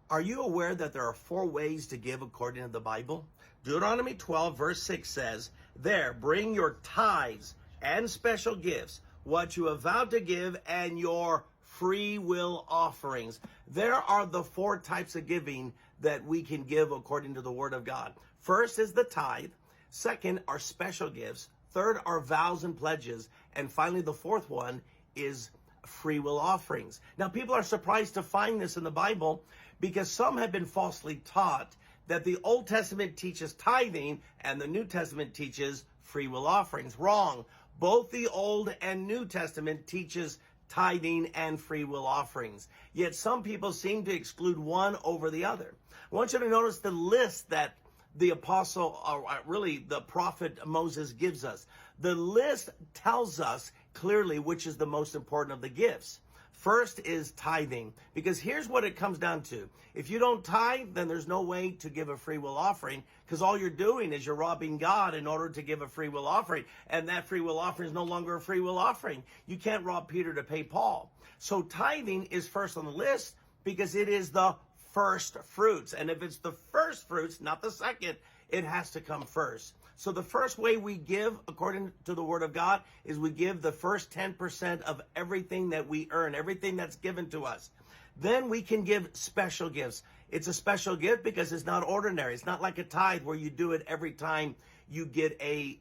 Are you aware that there are 4 ways to give according to the Bible? Deuteronomy 12 verse 6 says, "There, bring your tithes and special gifts, what you have vowed to give, and your free will offerings." There are the 4 types of giving that we can give according to the Word of God. First is the tithe. Second are special gifts. Third are vows and pledges. And finally, the fourth one is free will offerings. Now, people are surprised to find this in the Bible because some have been falsely taught that the Old Testament teaches tithing and the New Testament teaches free will offerings. Wrong. Both the Old and New Testament teaches tithing and free will offerings. Yet some people seem to exclude one over the other. I want you to notice the list that the apostle, or really the prophet Moses gives us. The list tells us clearly which is the most important of the gifts. First is tithing, because here's what it comes down to. If you don't tithe, then there's no way to give a free will offering, because all you're doing is you're robbing God in order to give a free will offering. And that free will offering is no longer a free will offering. You can't rob Peter to pay Paul. So tithing is first on the list because it is the first fruits. And if it's the first fruits, not the second, it has to come first. So the first way we give, according to the Word of God, is we give the first 10% of everything that we earn, everything that's given to us. Then we can give special gifts. It's a special gift because it's not ordinary. It's not like a tithe where you do it every time you get a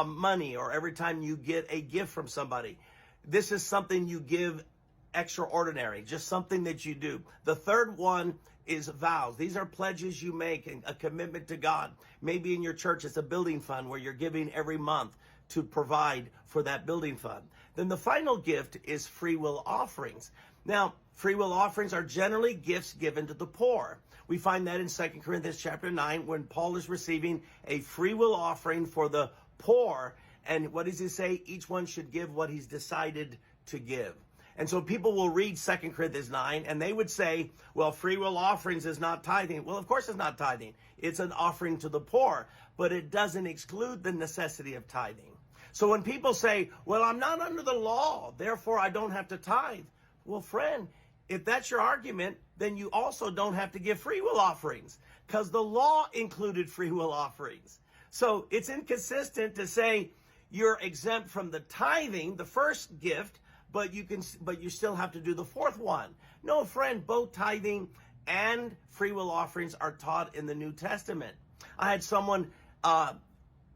money or every time you get a gift from somebody. This is something you give extraordinary, just something that you do. The third one is vows. These are pledges you make and a commitment to God. Maybe in your church it's a building fund where you're giving every month to provide for that building fund. Then the final gift is free will offerings. Now, free will offerings are generally gifts given to the poor. We find that in 2 Corinthians chapter 9 when Paul is receiving a free will offering for the poor. And what does he say? Each one should give what he's decided to give. And so people will read 2 Corinthians 9 and they would say, well, free will offerings is not tithing. Well, of course it's not tithing. It's an offering to the poor, but it doesn't exclude the necessity of tithing. So when people say, well, I'm not under the law, therefore I don't have to tithe. Well, friend, if that's your argument, then you also don't have to give free will offerings because the law included free will offerings. So it's inconsistent to say you're exempt from the tithing, the first gift, but you still have to do the fourth one. No, friend, both tithing and free will offerings are taught in the New Testament. I had someone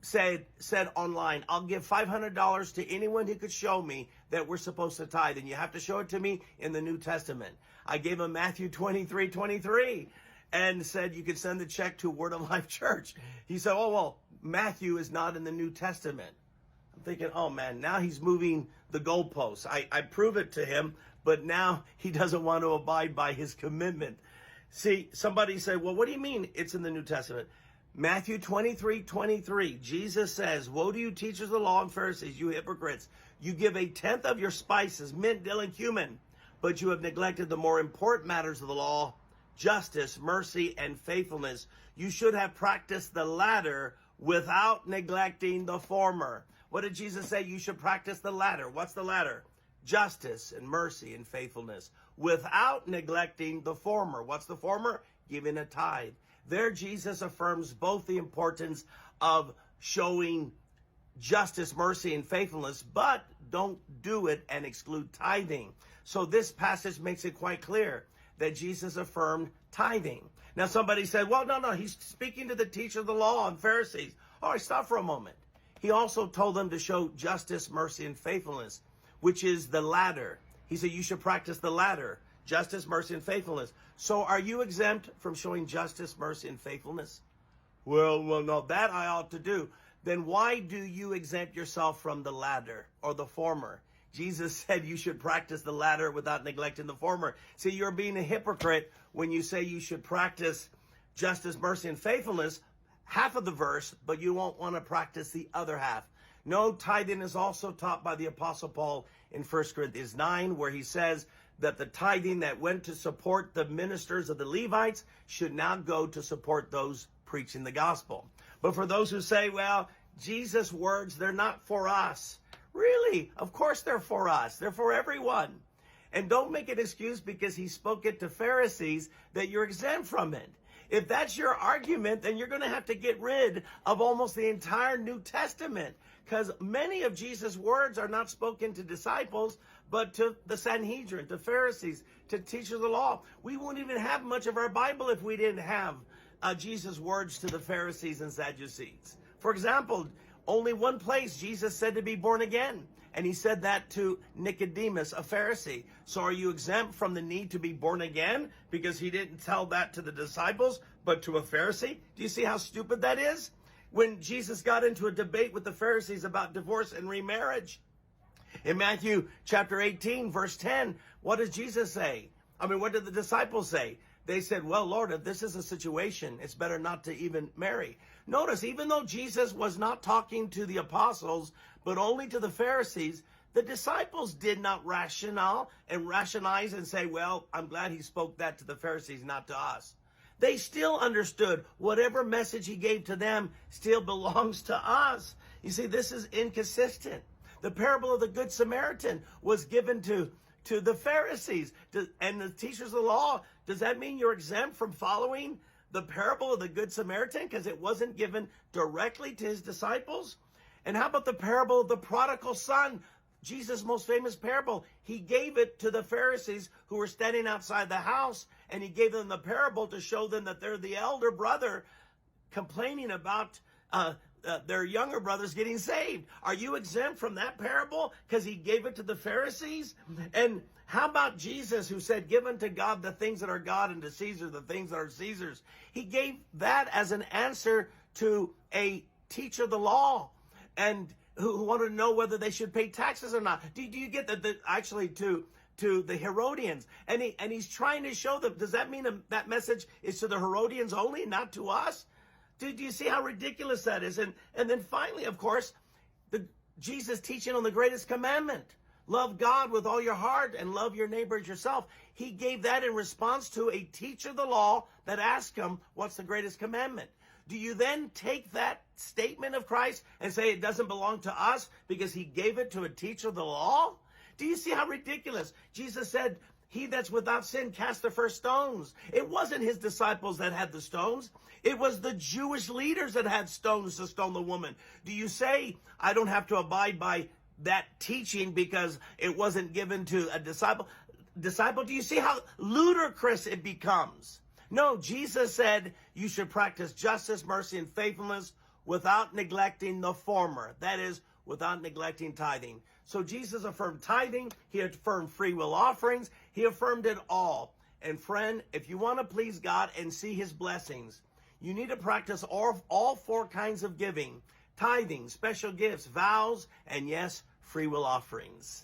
said online, I'll give $500 to anyone who could show me that we're supposed to tithe, and you have to show it to me in the New Testament. I gave him Matthew 23:23 and said you could send the check to Word of Life Church. He said, oh, well, Matthew is not in the New Testament. I'm thinking, oh man, now he's moving the goalposts. I prove it to him, but now he doesn't want to abide by his commitment. See, somebody said, well, what do you mean it's in the New Testament? Matthew 23:23, Jesus says, woe to you teachers of the law and Pharisees, you hypocrites. You give 1/10 of your spices, mint, dill, and cumin, but you have neglected the more important matters of the law, justice, mercy, and faithfulness. You should have practiced the latter without neglecting the former. What did Jesus say? You should practice the latter. What's the latter? Justice and mercy and faithfulness without neglecting the former. What's the former? Giving a tithe. There Jesus affirms both the importance of showing justice, mercy, and faithfulness, but don't do it and exclude tithing. So this passage makes it quite clear that Jesus affirmed tithing. Now somebody said, well, no, he's speaking to the teacher of the law and Pharisees. All right, stop for a moment. He also told them to show justice, mercy, and faithfulness, which is the latter. He said you should practice the latter, justice, mercy, and faithfulness. So are you exempt from showing justice, mercy, and faithfulness? Well, no, that I ought to do. Then why do you exempt yourself from the latter or the former? Jesus said you should practice the latter without neglecting the former. See, you're being a hypocrite when you say you should practice justice, mercy, and faithfulness, half of the verse, but you won't want to practice the other half. No, tithing is also taught by the Apostle Paul in 1 Corinthians 9, where he says that the tithing that went to support the ministers of the Levites should now go to support those preaching the gospel. But for those who say, well, Jesus' words, they're not for us. Really? Of course they're for us. They're for everyone. And don't make an excuse because he spoke it to Pharisees that you're exempt from it. If that's your argument, then you're going to have to get rid of almost the entire New Testament, because many of Jesus' words are not spoken to disciples, but to the Sanhedrin, to Pharisees, to teachers of the law. We won't even have much of our Bible if we didn't have Jesus' words to the Pharisees and Sadducees. For example, only one place Jesus said to be born again. And he said that to Nicodemus, a Pharisee. So are you exempt from the need to be born again because he didn't tell that to the disciples, but to a Pharisee? Do you see how stupid that is? When Jesus got into a debate with the Pharisees about divorce and remarriage, in Matthew chapter 18, verse 10, what does Jesus say? What did the disciples say? They said, well, Lord, if this is a situation, it's better not to even marry. Notice, even though Jesus was not talking to the apostles, but only to the Pharisees, the disciples did not rationalize and say, well, I'm glad he spoke that to the Pharisees, not to us. They still understood whatever message he gave to them still belongs to us. You see, this is inconsistent. The parable of the Good Samaritan was given to the Pharisees and the teachers of the law. Does that mean you're exempt from following the parable of the Good Samaritan because it wasn't given directly to his disciples? And how about the parable of the prodigal son? Jesus' most famous parable. He gave it to the Pharisees who were standing outside the house, and he gave them the parable to show them that they're the elder brother complaining about their younger brothers getting saved. Are you exempt from that parable because he gave it to the Pharisees? And how about Jesus, who said, give unto God the things that are God and to Caesar the things that are Caesar's? He gave that as an answer to a teacher of the law and who wanted to know whether they should pay taxes or not. Do you get that? Actually, to the Herodians, and he's trying to show them. Does that mean that message is to the Herodians only, not to us? Do you see how ridiculous that is? And then finally, of course, Jesus teaching on the greatest commandment. Love God with all your heart and love your neighbor as yourself. He gave that in response to a teacher of the law that asked him, what's the greatest commandment? Do you then take that statement of Christ and say it doesn't belong to us because he gave it to a teacher of the law? Do you see how ridiculous? Jesus said, he that's without sin cast the first stones. It wasn't his disciples that had the stones. It was the Jewish leaders that had stones to stone the woman. Do you say, I don't have to abide by that teaching because it wasn't given to a disciple? Do you see how ludicrous it becomes? No, Jesus said you should practice justice, mercy, and faithfulness without neglecting the former. That is, without neglecting tithing. So Jesus affirmed tithing. He affirmed free will offerings. He affirmed it all. And friend, if you want to please God and see his blessings, you need to practice all four kinds of giving: tithing, special gifts, vows, and yes, free will offerings.